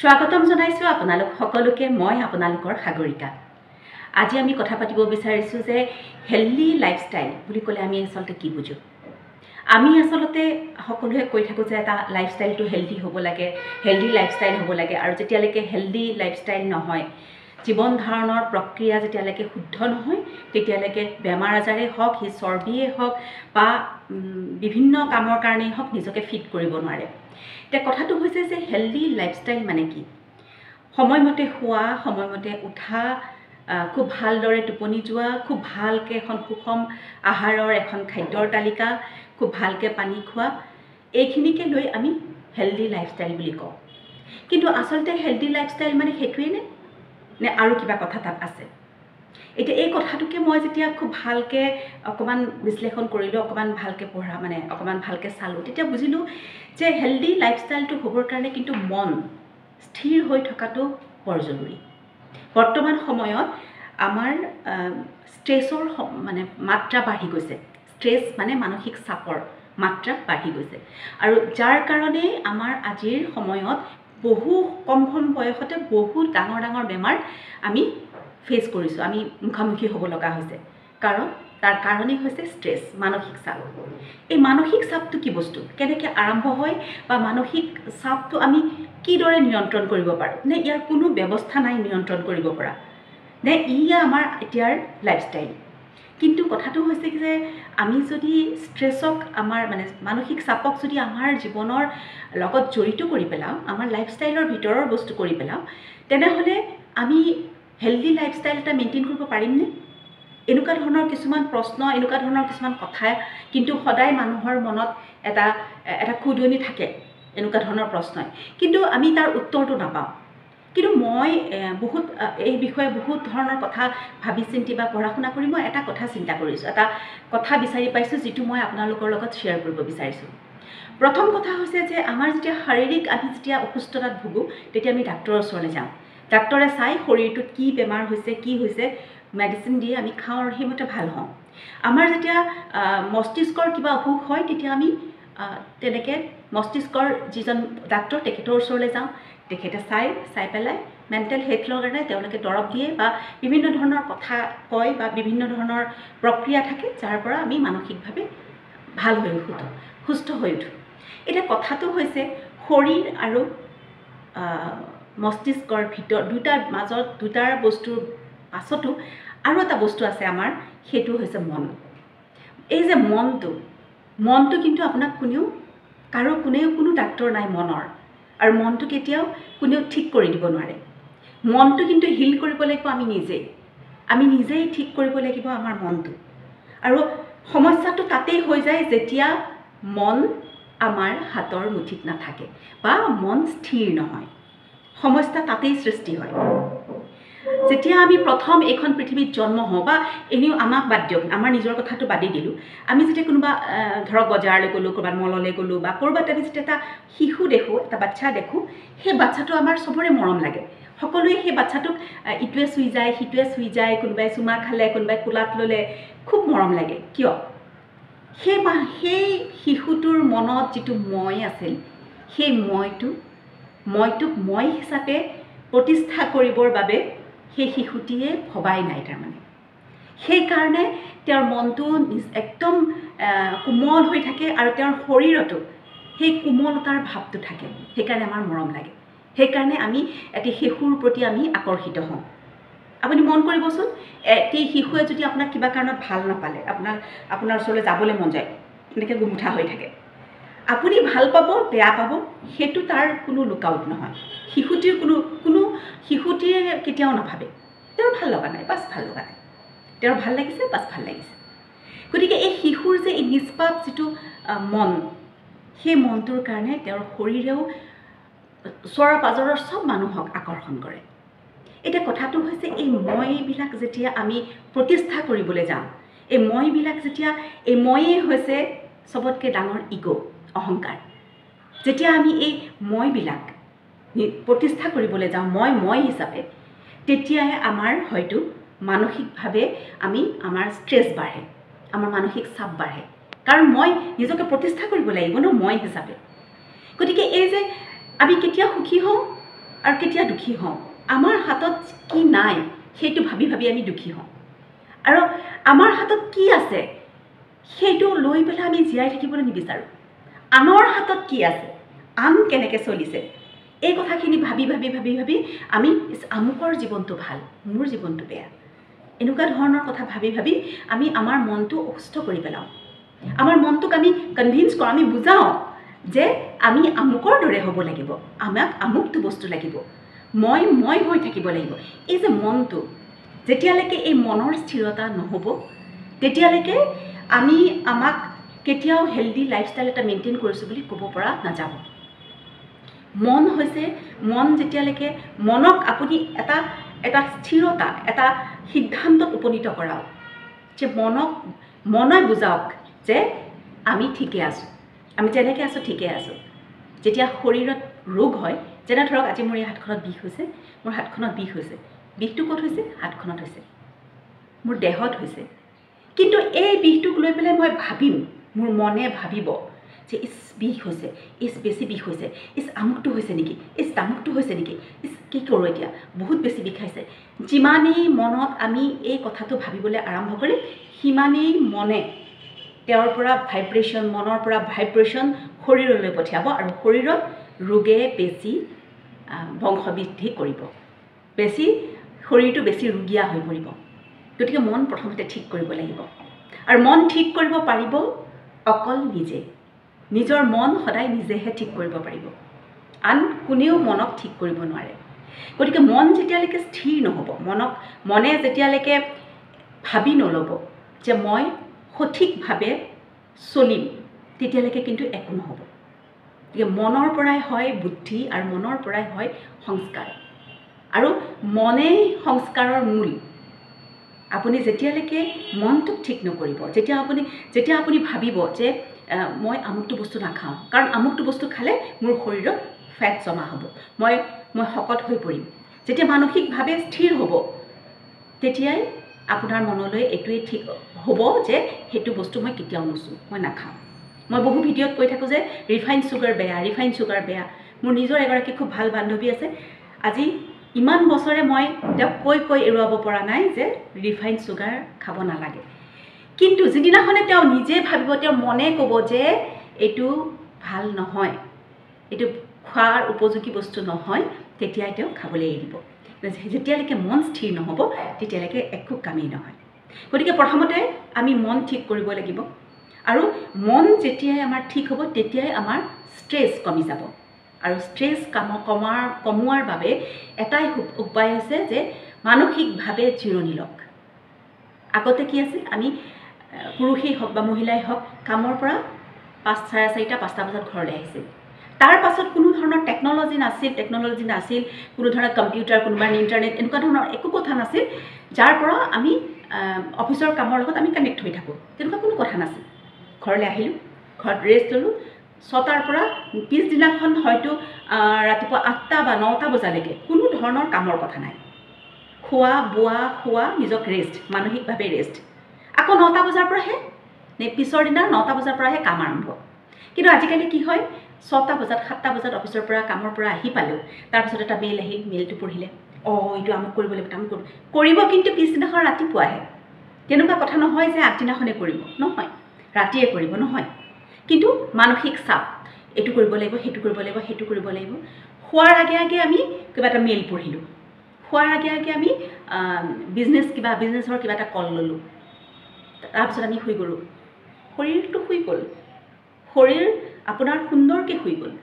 স্বাগতম জনাইছো আপোনালোক সকলোকে মই আপোনালোকৰ সাগৰিকা। আজি আমি কথা পাতিব বিচাৰিছো যে হেলদি লাইফষ্টাইল বুলি ক'লে আমি আসলতে কি বুজো। আমি আসলতে সকলোৱে কৈ থাকো যে এটা লাইফষ্টাইলটো হেলদি হ'ব লাগে, হেলদি লাইফষ্টাইল হ'ব লাগে, আৰু যেতিয়ালৈকে হেলদি লাইফষ্টাইল নহয়, জীৱন ধাৰণৰ প্ৰক্ৰিয়া যেতিয়ালৈকে শুদ্ধ নহয়, তেতিয়ালৈকে বেমাৰ আজাৰে হওক, হি চৰ্বিয়ে হওক বা বিভিন্ন কামৰ কাৰণেই হওক নিজকে ফিট কৰিব নোৱাৰে। এতিয়া কথাটো হৈছে যে হেলদি লাইফষ্টাইল মানে কি? সময়মতে খোৱা, সময়মতে উঠা, খুব ভালদৰে টোপনি যোৱা, খুব ভালকৈ এখন সুষম আহাৰৰ এখন খাদ্যৰ তালিকা, খুব ভালকৈ পানী খোৱা, এইখিনিকে লৈ আমি হেলদি লাইফষ্টাইল বুলি কওঁ। কিন্তু আচলতে হেলদি লাইফষ্টাইল মানে সেইটোৱেই নে আৰু কিবা কথা তাত আছে? এতিয়া এই কথাটোকে মই যেতিয়া খুব ভালকৈ অকণমান বিশ্লেষণ কৰিলোঁ, অকণমান ভালকৈ পঢ়া অকণমান ভালকৈ চালোঁ, তেতিয়া বুজিলোঁ যে হেলদি লাইফষ্টাইলটো হ'বৰ কাৰণে কিন্তু মন স্থিৰ হৈ থকাটো বৰ জৰুৰী। বৰ্তমান সময়ত আমাৰ ষ্ট্ৰেছৰ মাত্ৰা বাঢ়ি গৈছে। ষ্ট্ৰেছ মানে মানসিক চাপৰ মাত্ৰা বাঢ়ি গৈছে, আৰু যাৰ কাৰণে আমাৰ আজিৰ সময়ত বহু কম বয়সতে বহুত ডাঙৰ ডাঙৰ বেমাৰ আমি ফেচ কৰিছোঁ, আমি মুখামুখি হ'ব লগা হৈছে। কাৰণ তাৰ কাৰণেই হৈছে ষ্ট্ৰেছ, মানসিক চাপ। এই মানসিক চাপটো কি বস্তু, কেনেকৈ আৰম্ভ হয়, বা মানসিক চাপটো আমি কিদৰে নিয়ন্ত্ৰণ কৰিব পাৰোঁ, নে ইয়াৰ কোনো ব্যৱস্থা নাই নিয়ন্ত্ৰণ কৰিব পৰা, নে আমাৰ এতিয়াৰ লাইফষ্টাইল? কিন্তু কথাটো হৈছে যে আমি যদি ষ্ট্ৰেছক আমাৰ মানসিক চাপক যদি আমাৰ জীৱনৰ লগত জড়িত কৰি পেলাওঁ, আমাৰ লাইফষ্টাইলৰ ভিতৰৰ বস্তু কৰি পেলাওঁ, তেনেহ'লে আমি হেলদি লাইফষ্টাইল এটা মেইনটেইন কৰিব পাৰিমনে? এনেকুৱা ধৰণৰ কিছুমান প্ৰশ্ন, এনেকুৱা ধৰণৰ কিছুমান কথা কিন্তু সদায় মানুহৰ মনত এটা খুদনি থাকে, এনেকুৱা ধৰণৰ প্ৰশ্নই, কিন্তু আমি তাৰ উত্তৰটো নাপাওঁ। কিন্তু মই এই বিষয়ে বহুত ধৰণৰ কথা ভাবি চিন্তি বা পঢ়া শুনা কৰি মই এটা কথা চিন্তা কৰিছোঁ, এটা কথা বিচাৰি পাইছোঁ, যিটো মই আপোনালোকৰ লগত শ্বেয়াৰ কৰিব বিচাৰিছোঁ। প্ৰথম কথা হৈছে যে আমাৰ যেতিয়া শাৰীৰিক আমি যেতিয়া অসুস্থতাত ভুগোঁ, তেতিয়া আমি ডাক্তৰৰ ওচৰলৈ যাওঁ। ডাক্তৰে চাই শৰীৰটোত কি বেমাৰ হৈছে, কি হৈছে, মেডিচিন দিয়ে, আমি খাওঁ আৰু সেইমতে ভাল হওঁ। আমাৰ যেতিয়া মস্তিষ্কৰ কিবা অসুখ হয়, তেতিয়া আমি তেনেকৈ মস্তিষ্কৰ যিজন ডাক্তৰ তেখেতৰ ওচৰলৈ যাওঁ। তেখেতে চাই পেলাই মেণ্টেল হেল্থৰ কাৰণে তেওঁলোকে দৰৱ দিয়ে বা বিভিন্ন ধৰণৰ কথা কয় বা বিভিন্ন ধৰণৰ প্ৰক্ৰিয়া থাকে, যাৰ পৰা আমি মানসিকভাৱে ভাল হৈ উঠোঁ, সুস্থ হৈ উঠোঁ। এতিয়া কথাটো হৈছে শৰীৰ আৰু মস্তিষ্কৰ দুটাৰ বস্তুৰ পাছতো আৰু এটা বস্তু আছে আমাৰ, সেইটো হৈছে মন। এই যে মনটো কিন্তু আপোনাক কোনো ডাক্তৰ নাই মনৰ, আৰু মনটো কেতিয়াও কোনেও ঠিক কৰি দিব নোৱাৰে। মনটো কিন্তু হিল কৰিব লাগিব আমি নিজেই ঠিক কৰিব লাগিব আমাৰ মনটো। আৰু সমস্যাটো তাতেই হৈ যায় যেতিয়া মন আমাৰ হাতৰ মুঠিত নাথাকে বা মন স্থিৰ নহয়, সমস্যা তাতেই সৃষ্টি হয়। যেতিয়া আমি প্ৰথম এইখন পৃথিৱীত জন্ম হওঁ, বা এনেও আমাক বাদ দিয়ক, আমাৰ নিজৰ কথাটো বাদেই দিলোঁ, আমি যেতিয়া কোনোবা ধৰক বজাৰলৈ গ'লোঁ, ক'ৰবাত মললৈ গ'লোঁ, বা ক'ৰবাত আমি যেতিয়া এটা শিশু দেখোঁ, এটা বাচ্ছা দেখোঁ, সেই বাচ্ছাটো আমাৰ চবৰে মৰম লাগে। সকলোৱে সেই বাচ্ছাটোক ইটোৱে চুই যায়, সিটোৱে চুই যায়, কোনোবাই চুমা খালে, কোনোবাই কোলাত ল'লে, খুব মৰম লাগে। কিয়? সেই শিশুটোৰ মনত যিটো মই আছিল, সেই মইটোক মই হিচাপে প্ৰতিষ্ঠা কৰিবৰ বাবে সেই শিশুটিয়ে ভবাই নাই। তাৰমানে সেইকাৰণে তেওঁৰ মনটো একদম কোমল হৈ থাকে, আৰু তেওঁৰ শৰীৰতো সেই কোমলতাৰ ভাৱটো থাকে। সেইকাৰণে আমাৰ মৰম লাগে, সেইকাৰণে আমি এটি শিশুৰ প্ৰতি আমি আকৰ্ষিত হওঁ। আপুনি মন কৰিবচোন, এটি শিশুৱে যদি আপোনাক কিবা কাৰণত ভাল নাপালে, আপোনাৰ ওচৰলৈ যাবলৈ মন যায়, এনেকৈ গুমুঠা হৈ থাকে, আপুনি ভাল পাব, বেয়া পাব, সেইটো তাৰ কোনো লুকআউট নহয়। শিশুটিয়ে কেতিয়াও নাভাবে তেওঁৰ ভাল লগা নাই, বাছ ভাল লগা নাই, তেওঁৰ ভাল লাগিছে, বাছ ভাল লাগিছে। গতিকে এই শিশুৰ যে এই নিষ্পাপ যিটো মন, সেই মনটোৰ কাৰণে তেওঁৰ শৰীৰেও ওচৰৰ পাজৰৰ চব মানুহক আকৰ্ষণ কৰে। এতিয়া কথাটো হৈছে এই মইবিলাক যেতিয়া আমি প্ৰতিষ্ঠা কৰিবলৈ যাওঁ, এই ময়েই হৈছে চবতকৈ ডাঙৰ ইগ', অহংকাৰ। যেতিয়া আমি এই মইবিলাক প্ৰতিষ্ঠা কৰিবলৈ যাওঁ, মই হিচাপে, তেতিয়াই আমাৰ হয়তো মানসিকভাৱে আমাৰ ষ্ট্ৰেছ বাঢ়ে, আমাৰ মানসিক চাপ বাঢ়ে। কাৰণ মই নিজকে প্ৰতিষ্ঠা কৰিব লাগিব ন মই হিচাপে। গতিকে এই যে আমি কেতিয়া সুখী হওঁ, আৰু কেতিয়া দুখী হওঁ আমাৰ হাতত কি নাই সেইটো ভাবি ভাবি আমি দুখী হওঁ আৰু আমাৰ হাতত কি আছে সেইটো লৈ পেলাই আমি জীয়াই থাকিবলৈ নিবিচাৰোঁ আনৰ হাতত কি আছে আন কেনেকৈ চলিছে এই কথাখিনি ভাবি ভাবি ভাবি ভাবি আমি আমুকৰ জীৱনটো ভাল মোৰ জীৱনটো বেয়া এনেকুৱা ধৰণৰ কথা ভাবি ভাবি আমি আমাৰ মনটো অসুস্থ কৰি পেলাওঁ আমাৰ মনটোক আমি কনভিন্স কৰোঁ আমি বুজাওঁ যে আমি আমুকৰ দৰে হ'ব লাগিব আমাক আমুকটো বস্তু লাগিব মই হৈ থাকিব লাগিব এই যে মনটো যেতিয়ালৈকে এই মনৰ স্থিৰতা নহ'ব তেতিয়ালৈকে আমি আমাক কেতিয়াও হেল্ডি লাইফষ্টাইল এটা মেইনটেইন কৰিছোঁ বুলি ক'ব পৰা নাযাব মন হৈছে মন যেতিয়ালৈকে মনক আপুনি এটা স্থিৰতা এটা সিদ্ধান্তত উপনীত কৰাওক যে মনে বুজাওক যে আমি ঠিকে আছোঁ আমি যেনেকৈ আছোঁ ঠিকে আছোঁ যেতিয়া শৰীৰত ৰোগ হয় যেনে ধৰক আজি মোৰ এই হাতখনত বিষ হৈছে মোৰ হাতখনত বিষ হৈছে বিষটো ক'ত হৈছে হাতখনত হৈছে মোৰ দেহত হৈছে কিন্তু এই বিষটোক লৈ পেলাই মই ভাবিম মোৰ মনে ভাবিব যে ইছ বিষ হৈছে ইছ বেছি বিষ হৈছে ইছ আমুকটো হৈছে নেকি ইছ তামুকটো হৈছে নেকি ইছ কি কৰোঁ এতিয়া বহুত বেছি বিষাইছে যিমানেই মনত আমি এই কথাটো ভাবিবলৈ আৰম্ভ কৰিম সিমানেই মনে তেওঁৰ পৰা ভাইব্ৰেশ্যন মনৰ পৰা ভাইব্ৰেশ্যন শৰীৰলৈ পঠিয়াব আৰু শৰীৰত ৰোগে বেছি বংশবৃদ্ধি কৰিব বেছি শৰীৰটো বেছি ৰোগীয়া হৈ পৰিব গতিকে মন প্ৰথমতে ঠিক কৰিব লাগিব আৰু মন ঠিক কৰিব পাৰিব অকল নিজে নিজৰ মন সদায় নিজেহে ঠিক কৰিব পাৰিব আন কোনেও মনক ঠিক কৰিব নোৱাৰে গতিকে মন যেতিয়ালৈকে স্থিৰ নহ'ব মনে যেতিয়ালৈকে ভাবি নল'ব যে মই সঠিকভাৱে চলিম তেতিয়ালৈকে কিন্তু একো নহ'ব গতিকে মনৰ পৰাই হয় বুদ্ধি আৰু মনৰ পৰাই হয় সংস্কাৰ আৰু মনেই সংস্কাৰৰ মূল আপুনি যেতিয়ালৈকে মনটোক ঠিক নকৰিব যেতিয়া আপুনি ভাবিব যে মই আমুকটো বস্তু নাখাওঁ কাৰণ আমুকটো বস্তু খালে মোৰ শৰীৰত ফেট জমা হ'ব মই শকত হৈ পৰিম যেতিয়া মানসিকভাৱে স্থিৰ হ'ব তেতিয়াই আপোনাৰ মনলৈ এইটোৱে ঠিক হ'ব যে সেইটো বস্তু মই কেতিয়াও নুচোঁ মই নাখাওঁ মই বহু ভিডিঅ'ত কৈ থাকোঁ যে ৰিফাইন চুগাৰ বেয়া মোৰ নিজৰ এগৰাকী খুব ভাল বান্ধৱী আছে আজি ইমান বছৰে মই তেওঁক কৈ এৰুৱাব পৰা নাই যে ৰিফাইন চুগাৰ খাব নালাগে কিন্তু যিদিনাখনে তেওঁ নিজে ভাবিব তেওঁৰ মনে ক'ব যে এইটো ভাল নহয় এইটো খোৱাৰ উপযোগী বস্তু নহয় তেতিয়াই তেওঁ খাবলৈ এৰিব যেতিয়ালৈকে মন স্থিৰ নহ'ব তেতিয়ালৈকে একো কামেই নহয় গতিকে প্ৰথমতে আমি মন ঠিক কৰিব লাগিব আৰু মন যেতিয়াই আমাৰ ঠিক হ'ব তেতিয়াই আমাৰ ষ্ট্ৰেছ কমি যাব আৰু ষ্ট্ৰেছ কমোৱাৰ বাবে এটাই উপায় হৈছে যে মানসিকভাৱে জিৰণি লওক আগতে কি আছিল আমি পুৰুষেই হওক বা মহিলাই হওক কামৰ পৰা 4:30 5টা বজাত ঘৰলৈ আহিছিল তাৰ পাছত কোনো ধৰণৰ টেকন'লজি নাছিল কোনো ধৰণৰ কম্পিউটাৰ কোনোবাৰ ইণ্টাৰনেট এনেকুৱা ধৰণৰ একো কথা নাছিল যাৰ পৰা আমি অফিচৰ কামৰ লগত আমি কানেক্ট হৈ থাকোঁ তেনেকুৱা কোনো কথা নাছিল ঘৰলৈ আহিলোঁ ঘৰত ৰেষ্ট ল'লোঁ 6টাৰ পৰা পিছদিনাখন হয়তো ৰাতিপুৱা 8টা বা 9টা বজালৈকে কোনো ধৰণৰ কামৰ কথা নাই খোৱা বোৱা নিজক ৰেষ্ট মানসিকভাৱে ৰেষ্ট আকৌ 9টা বজাৰ পৰাহে পিছৰ দিনা 9টা বজাৰ পৰাহে কাম আৰম্ভ কিন্তু আজিকালি কি হয় 6টা বজাত 7টা বজাত অফিচৰ পৰা কামৰ পৰা আহি পালোঁ তাৰপিছত এটা মেইল আহিল মেইলটো পঢ়িলে এইটো আমুক কৰিব লাগিব তামুক কৰিব কিন্তু পিছদিনাখন ৰাতিপুৱাহে তেনেকুৱা কথা নহয় যে আগদিনাখনে কৰিব নহয় ৰাতিয়ে কৰিব নহয় কিন্তু মানসিক চাপ এইটো কৰিব লাগিব সেইটো কৰিব লাগিব খোৱাৰ আগে আমি কিবা এটা মেইল পঢ়িলোঁ খোৱাৰ আগে আমি বিজনেছৰ কিবা এটা কল ল'লোঁ তাৰপিছত আমি শুই গ'লোঁ শৰীৰটো শুই গ'ল শৰীৰ আপোনাৰ সুন্দৰকৈ শুই গ'ল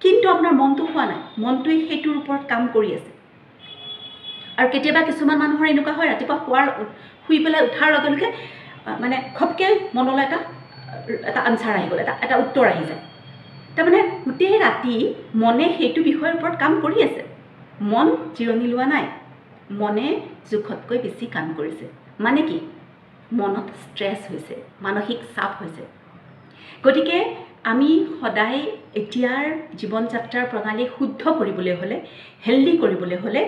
কিন্তু আপোনাৰ মনটো হোৱা নাই মনটোৱে সেইটোৰ ওপৰত কাম কৰি আছে আৰু কেতিয়াবা কিছুমান মানুহৰ এনেকুৱা হয় ৰাতিপুৱা শুই পেলাই উঠাৰ লগে লগে মানে খপকৈ মনলৈ এটা আনচাৰ আহি গ'ল এটা উত্তৰ আহি যায় তাৰমানে গোটেই ৰাতি মনে সেইটো বিষয়ৰ ওপৰত কাম কৰি আছে মন জিৰণি লোৱা নাই মনে জোখতকৈ বেছি কাম কৰিছে মানে কি মনত ষ্ট্ৰেছ হৈছে মানসিক চাপ হৈছে গতিকে আমি সদায় এতিয়াৰ জীৱন যাত্ৰাৰ প্ৰণালী শুদ্ধ কৰিবলৈ হ'লে হেল্ডি কৰিবলৈ হ'লে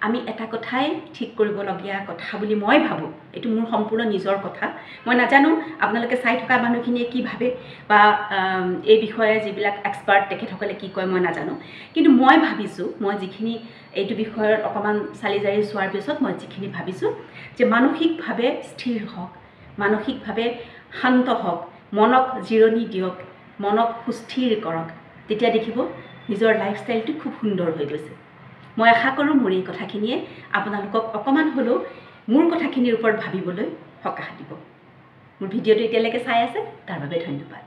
আমি এটা কথাই ঠিক কৰিবলগীয়া কথা বুলি মই ভাবোঁ। এইটো মোৰ সম্পূৰ্ণ নিজৰ কথা। মই নাজানো আপোনালোকে চাই থকা মানুহখিনিয়ে কি ভাবে বা এই বিষয়ে যিবিলাক এক্সপাৰ্ট তেখেতসকলে কি কয় মই নাজানো, কিন্তু মই ভাবিছোঁ, মই যিখিনি এইটো বিষয়ত অকণমান চালি জাৰি চোৱাৰ পিছত মই যিখিনি ভাবিছোঁ যে মানসিকভাৱে স্থিৰ হওক, মানসিকভাৱে শান্ত হওক, মনক জিৰণি দিয়ক, মনক সুস্থিৰ কৰক, তেতিয়া দেখিব নিজৰ লাইফষ্টাইলটো খুব সুন্দৰ হৈ গৈছে। মই আশা কৰোঁ মোৰ এই কথাখিনিয়ে আপোনালোকক অকণমান হ'লেও মোৰ কথাখিনিৰ ওপৰত ভাবিবলৈ সকাহ দিব। মোৰ ভিডিঅ'টো এতিয়ালৈকে চাই আছে তাৰ বাবে ধন্যবাদ।